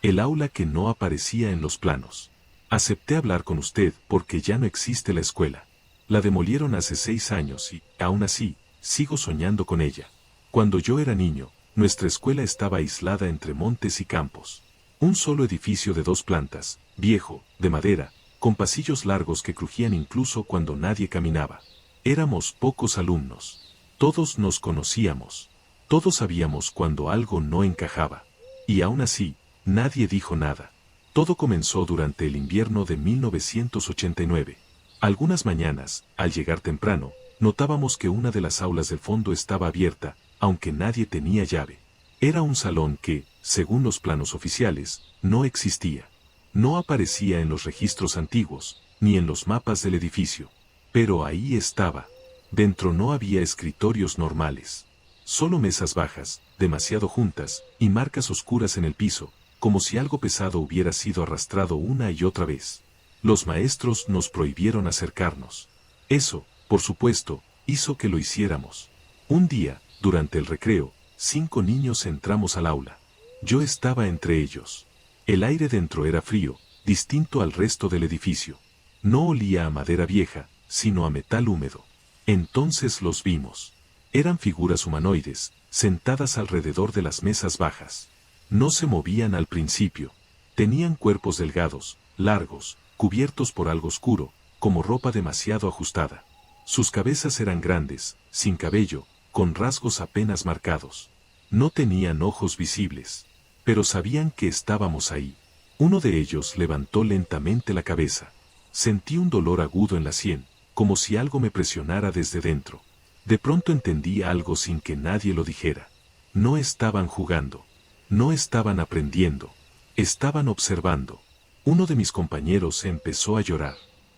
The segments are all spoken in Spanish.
El aula que no aparecía en los planos. Acepté hablar con usted porque ya no existe la escuela. La demolieron hace 6 años y, aún así, sigo soñando con ella. Cuando yo era niño, nuestra escuela estaba aislada entre montes y campos. Un solo edificio de 2 plantas, viejo, de madera, con pasillos largos que crujían incluso cuando nadie caminaba. Éramos pocos alumnos. Todos nos conocíamos. Todos sabíamos cuando algo no encajaba. Y aún así, nadie dijo nada. Todo comenzó durante el invierno de 1989. Algunas mañanas, al llegar temprano, notábamos que una de las aulas del fondo estaba abierta, aunque nadie tenía llave. Era un salón que, según los planos oficiales, no existía. No aparecía en los registros antiguos, ni en los mapas del edificio. Pero ahí estaba. Dentro no había escritorios normales. Solo mesas bajas, demasiado juntas, y marcas oscuras en el piso, como si algo pesado hubiera sido arrastrado una y otra vez. Los maestros nos prohibieron acercarnos. Eso, por supuesto, hizo que lo hiciéramos. Un día, durante el recreo, 5 niños entramos al aula. Yo estaba entre ellos. El aire dentro era frío, distinto al resto del edificio. No olía a madera vieja, sino a metal húmedo. Entonces los vimos. Eran figuras humanoides, sentadas alrededor de las mesas bajas. No se movían al principio. Tenían cuerpos delgados, largos, cubiertos por algo oscuro, como ropa demasiado ajustada. Sus cabezas eran grandes, sin cabello, con rasgos apenas marcados. No tenían ojos visibles, pero sabían que estábamos ahí. Uno de ellos levantó lentamente la cabeza. Sentí un dolor agudo en la sien, como si algo me presionara desde dentro. De pronto entendí algo sin que nadie lo dijera. No estaban jugando. No estaban aprendiendo. Estaban observando. Uno de mis compañeros empezó a llorar.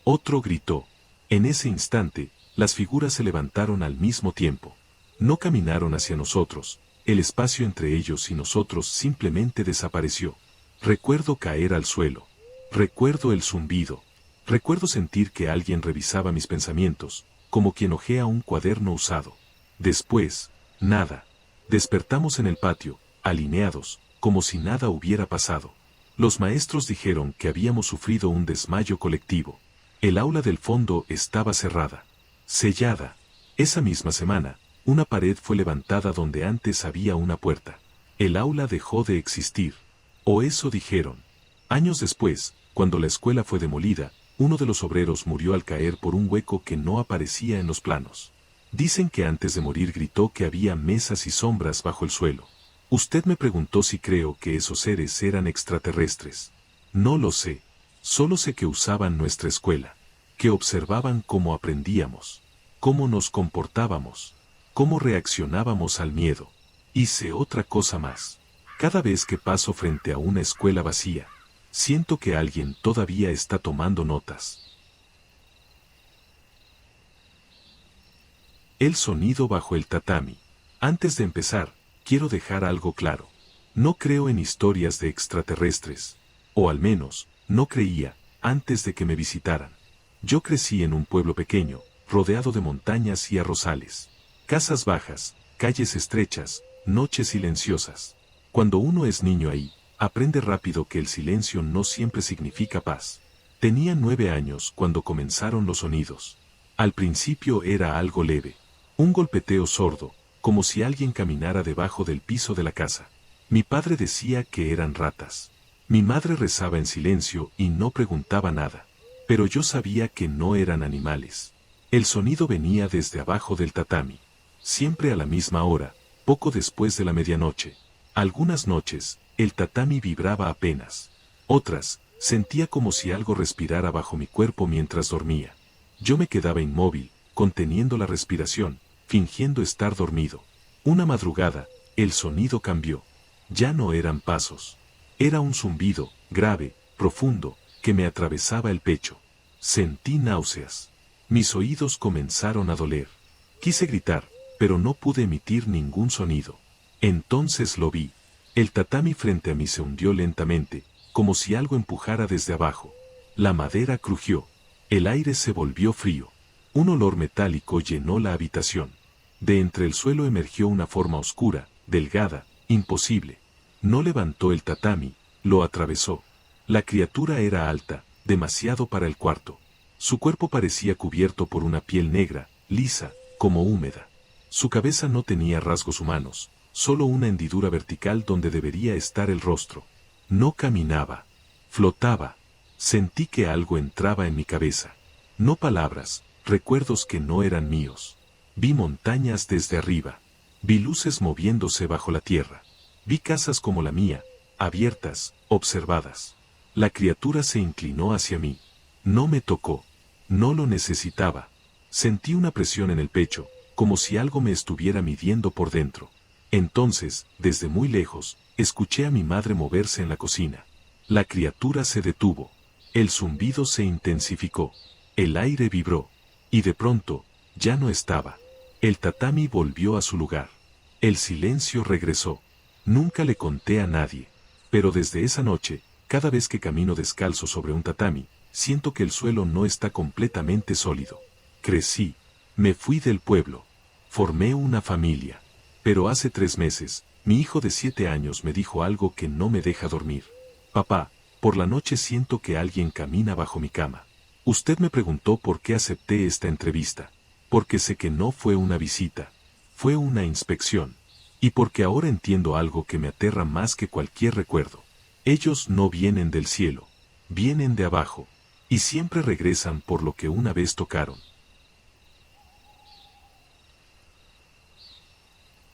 Otro gritó. En ese instante, las figuras se levantaron al mismo tiempo. No caminaron hacia nosotros. El espacio entre ellos y nosotros simplemente desapareció. Recuerdo caer al suelo. Recuerdo el zumbido. Recuerdo sentir que alguien revisaba mis pensamientos, como quien hojea un cuaderno usado. Después, nada. Despertamos en el patio, alineados, como si nada hubiera pasado. Los maestros dijeron que habíamos sufrido un desmayo colectivo. El aula del fondo estaba cerrada. Sellada. Esa misma semana, una pared fue levantada donde antes había una puerta. El aula dejó de existir. O eso dijeron. Años después, cuando la escuela fue demolida, uno de los obreros murió al caer por un hueco que no aparecía en los planos. Dicen que antes de morir gritó que había mesas y sombras bajo el suelo. Usted me preguntó si creo que esos seres eran extraterrestres. No lo sé. Solo sé que usaban nuestra escuela. Que observaban cómo aprendíamos. Cómo nos comportábamos. Cómo reaccionábamos al miedo. Y sé otra cosa más. Cada vez que paso frente a una escuela vacía, siento que alguien todavía está tomando notas. El sonido bajo el tatami. Antes de empezar, quiero dejar algo claro. No creo en historias de extraterrestres. O al menos, no creía, antes de que me visitaran. Yo crecí en un pueblo pequeño, rodeado de montañas y arrozales. Casas bajas, calles estrechas, noches silenciosas. Cuando uno es niño ahí, aprende rápido que el silencio no siempre significa paz. Tenía 9 años cuando comenzaron los sonidos. Al principio era algo leve. Un golpeteo sordo, como si alguien caminara debajo del piso de la casa. Mi padre decía que eran ratas. Mi madre rezaba en silencio y no preguntaba nada. Pero yo sabía que no eran animales. El sonido venía desde abajo del tatami. Siempre a la misma hora, poco después de la medianoche. Algunas noches, el tatami vibraba apenas. Otras, sentía como si algo respirara bajo mi cuerpo mientras dormía. Yo me quedaba inmóvil, conteniendo la respiración, fingiendo estar dormido. Una madrugada, el sonido cambió. Ya no eran pasos. Era un zumbido, grave, profundo, que me atravesaba el pecho. Sentí náuseas. Mis oídos comenzaron a doler. Quise gritar, pero no pude emitir ningún sonido. Entonces lo vi. El tatami frente a mí se hundió lentamente, como si algo empujara desde abajo. La madera crujió. El aire se volvió frío. Un olor metálico llenó la habitación. De entre el suelo emergió una forma oscura, delgada, imposible. No levantó el tatami, Lo atravesó. La criatura era alta, demasiado para el cuarto. Su cuerpo parecía cubierto por una piel negra, lisa, como húmeda. Su cabeza no tenía rasgos humanos, solo una hendidura vertical donde debería estar el rostro. No caminaba. Flotaba. Sentí que algo entraba en mi cabeza. No palabras, recuerdos que no eran míos. Vi montañas desde arriba. Vi luces moviéndose bajo la tierra. Vi casas como la mía, abiertas, observadas. La criatura se inclinó hacia mí. No me tocó. No lo necesitaba. Sentí una presión en el pecho, como si algo me estuviera midiendo por dentro. Entonces, desde muy lejos, escuché a mi madre moverse en la cocina. La criatura se detuvo. El zumbido se intensificó. El aire vibró. Y de pronto, ya no estaba. El tatami volvió a su lugar. El silencio regresó. Nunca le conté a nadie. Pero desde esa noche, cada vez que camino descalzo sobre un tatami, siento que el suelo no está completamente sólido. Crecí. Me fui del pueblo. Formé una familia. Pero hace 3 meses, mi hijo de 7 años me dijo algo que no me deja dormir. Papá, por la noche siento que alguien camina bajo mi cama. Usted me preguntó por qué acepté esta entrevista. Porque sé que no fue una visita. Fue una inspección. Y porque ahora entiendo algo que me aterra más que cualquier recuerdo. Ellos no vienen del cielo. Vienen de abajo. Y siempre regresan por lo que una vez tocaron.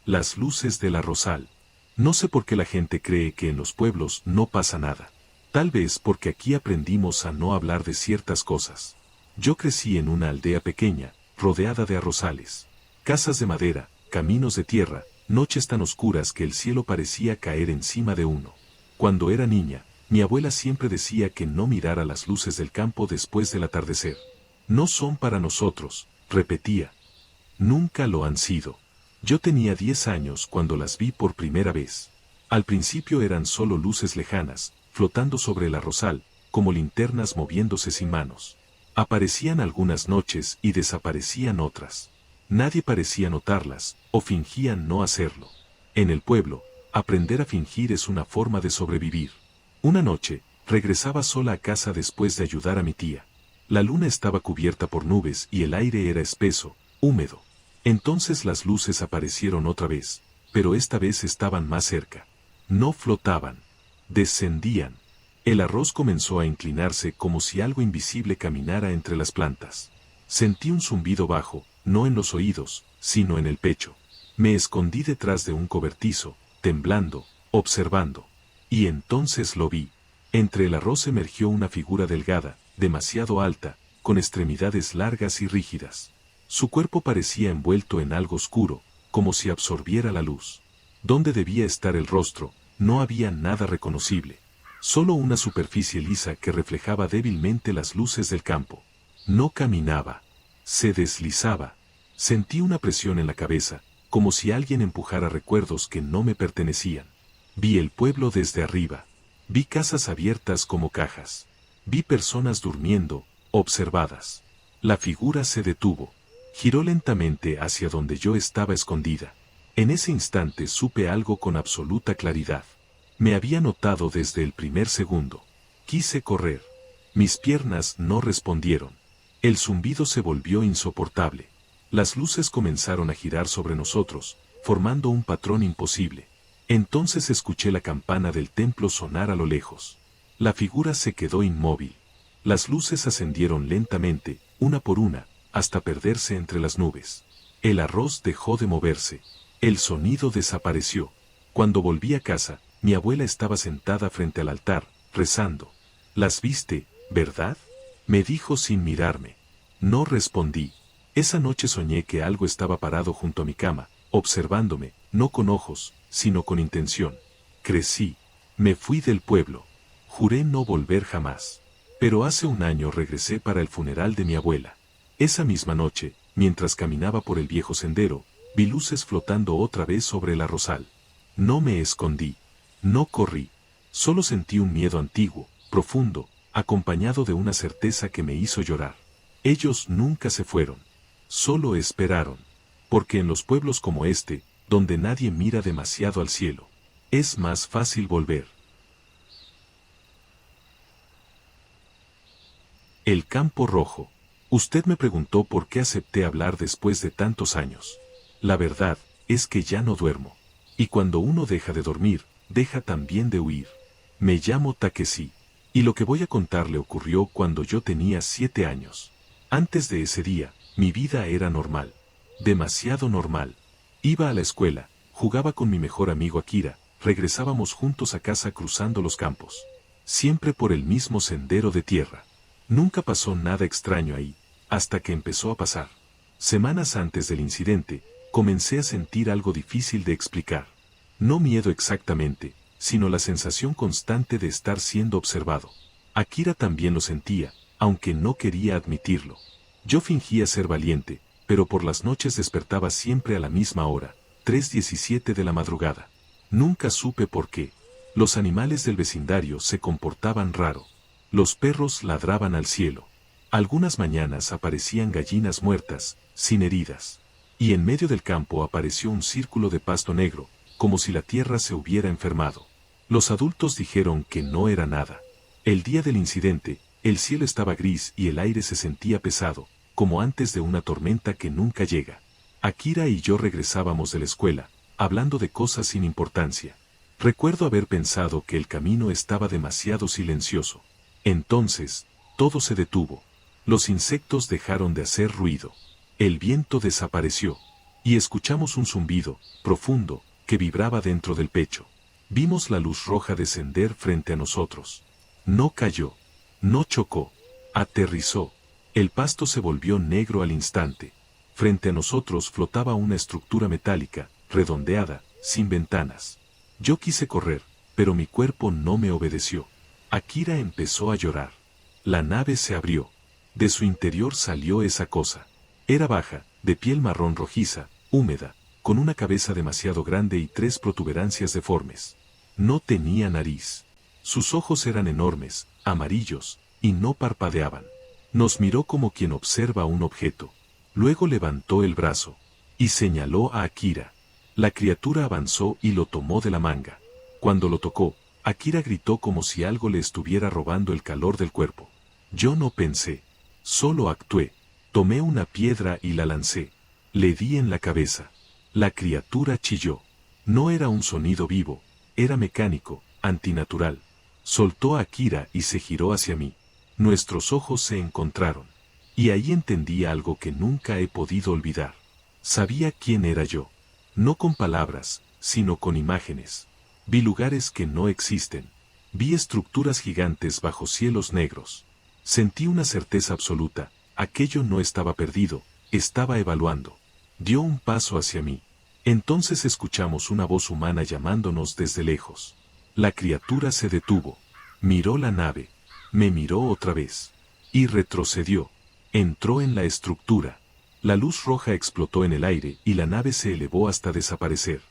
Las luces del arrozal. No sé por qué la gente cree que en los pueblos no pasa nada. Tal vez porque aquí aprendimos a no hablar de ciertas cosas. Yo crecí en una aldea pequeña, rodeada de arrozales. Casas de madera, caminos de tierra, noches tan oscuras que el cielo parecía caer encima de uno. Cuando era niña, mi abuela siempre decía que no mirara las luces del campo después del atardecer. No son para nosotros, repetía. Nunca lo han sido. Yo tenía 10 años cuando las vi por primera vez. Al principio eran solo luces lejanas, flotando sobre el arrozal, como linternas moviéndose sin manos. Aparecían algunas noches y desaparecían otras. Nadie parecía notarlas, o fingían no hacerlo. En el pueblo, aprender a fingir es una forma de sobrevivir. Una noche, regresaba sola a casa después de ayudar a mi tía. La luna estaba cubierta por nubes y el aire era espeso, húmedo. Entonces las luces aparecieron otra vez, pero esta vez estaban más cerca. No flotaban. Descendían. El arroz comenzó a inclinarse como si algo invisible caminara entre las plantas. Sentí un zumbido bajo, no en los oídos, sino en el pecho. Me escondí detrás de un cobertizo, temblando, observando. Y entonces lo vi. Entre el arroz emergió una figura delgada, demasiado alta, con extremidades largas y rígidas. Su cuerpo parecía envuelto en algo oscuro, como si absorbiera la luz. Donde debía estar el rostro, no había nada reconocible. Solo una superficie lisa que reflejaba débilmente las luces del campo. No caminaba. Se deslizaba. Sentí una presión en la cabeza, como si alguien empujara recuerdos que no me pertenecían. Vi el pueblo desde arriba. Vi casas abiertas como cajas. Vi personas durmiendo, observadas. La figura se detuvo. Giró lentamente hacia donde yo estaba escondida. En ese instante supe algo con absoluta claridad. Me había notado desde el primer segundo. Quise correr. Mis piernas no respondieron. El zumbido se volvió insoportable. Las luces comenzaron a girar sobre nosotros, formando un patrón imposible. Entonces escuché la campana del templo sonar a lo lejos. La figura se quedó inmóvil. Las luces ascendieron lentamente, una por una, hasta perderse entre las nubes. El arroz dejó de moverse. El sonido desapareció. Cuando volví a casa, mi abuela estaba sentada frente al altar, rezando. «¿Las viste, verdad?», me dijo sin mirarme. No respondí. Esa noche soñé que algo estaba parado junto a mi cama, observándome, no con ojos, sino con intención. Crecí. Me fui del pueblo. Juré no volver jamás. Pero hace un año regresé para el funeral de mi abuela. Esa misma noche, mientras caminaba por el viejo sendero, vi luces flotando otra vez sobre el arrozal. No me escondí. No corrí. Solo sentí un miedo antiguo, profundo, acompañado de una certeza que me hizo llorar. Ellos nunca se fueron. Solo esperaron. Porque en los pueblos como este, donde nadie mira demasiado al cielo, es más fácil volver. El campo rojo. Usted me preguntó por qué acepté hablar después de tantos años. La verdad es que ya no duermo. Y cuando uno deja de dormir, deja también de huir. Me llamo Takeshi. Y lo que voy a contarle ocurrió cuando yo tenía 7 años. Antes de ese día, mi vida era normal. Demasiado normal. Iba a la escuela, jugaba con mi mejor amigo Akira, regresábamos juntos a casa cruzando los campos. Siempre por el mismo sendero de tierra. Nunca pasó nada extraño ahí, hasta que empezó a pasar. Semanas antes del incidente, comencé a sentir algo difícil de explicar. No miedo exactamente, sino la sensación constante de estar siendo observado. Akira también lo sentía, aunque no quería admitirlo. Yo fingía ser valiente, pero por las noches despertaba siempre a la misma hora, 3:17 de la madrugada. Nunca supe por qué. Los animales del vecindario se comportaban raro. Los perros ladraban al cielo. Algunas mañanas aparecían gallinas muertas, sin heridas. Y en medio del campo apareció un círculo de pasto negro, como si la tierra se hubiera enfermado. Los adultos dijeron que no era nada. El día del incidente, el cielo estaba gris y el aire se sentía pesado, como antes de una tormenta que nunca llega. Akira y yo regresábamos de la escuela, hablando de cosas sin importancia. Recuerdo haber pensado que el camino estaba demasiado silencioso. Entonces, todo se detuvo. Los insectos dejaron de hacer ruido. El viento desapareció. Y escuchamos un zumbido, profundo, que vibraba dentro del pecho. Vimos la luz roja descender frente a nosotros. No cayó. No chocó. Aterrizó. El pasto se volvió negro al instante. Frente a nosotros flotaba una estructura metálica, redondeada, sin ventanas. Yo quise correr, pero mi cuerpo no me obedeció. Akira empezó a llorar. La nave se abrió. De su interior salió esa cosa. Era baja, de piel marrón rojiza, húmeda, con una cabeza demasiado grande y 3 protuberancias deformes. No tenía nariz. Sus ojos eran enormes, amarillos, y no parpadeaban. Nos miró como quien observa un objeto. Luego levantó el brazo y señaló a Akira. La criatura avanzó y lo tomó de la manga. Cuando lo tocó, Akira gritó como si algo le estuviera robando el calor del cuerpo. Yo no pensé, solo actué. Tomé una piedra y la lancé. Le di en la cabeza. La criatura chilló. No era un sonido vivo, era mecánico, antinatural. Soltó a Akira y se giró hacia mí. Nuestros ojos se encontraron. Y ahí entendí algo que nunca he podido olvidar. Sabía quién era yo. No con palabras, sino con imágenes. Vi lugares que no existen. Vi estructuras gigantes bajo cielos negros. Sentí una certeza absoluta, aquello no estaba perdido, estaba evaluando. Dio un paso hacia mí. Entonces escuchamos una voz humana llamándonos desde lejos. La criatura se detuvo. Miró la nave. Me miró otra vez. Y retrocedió. Entró en la estructura. La luz roja explotó en el aire y la nave se elevó hasta desaparecer.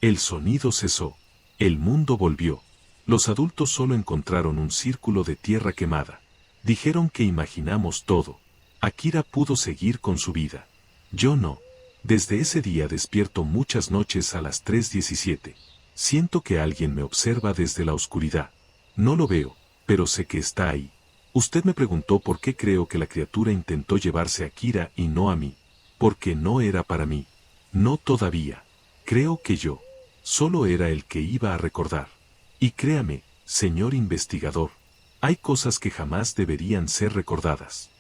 El sonido cesó. El mundo volvió. Los adultos solo encontraron un círculo de tierra quemada. Dijeron que imaginamos todo. Akira pudo seguir con su vida. Yo no. Desde ese día despierto muchas noches a las 3:17. Siento que alguien me observa desde la oscuridad. No lo veo, pero sé que está ahí. Usted me preguntó por qué creo que la criatura intentó llevarse a Akira y no a mí. Porque no era para mí. No todavía. Creo que yo solo era el que iba a recordar. Y créame, señor investigador, hay cosas que jamás deberían ser recordadas.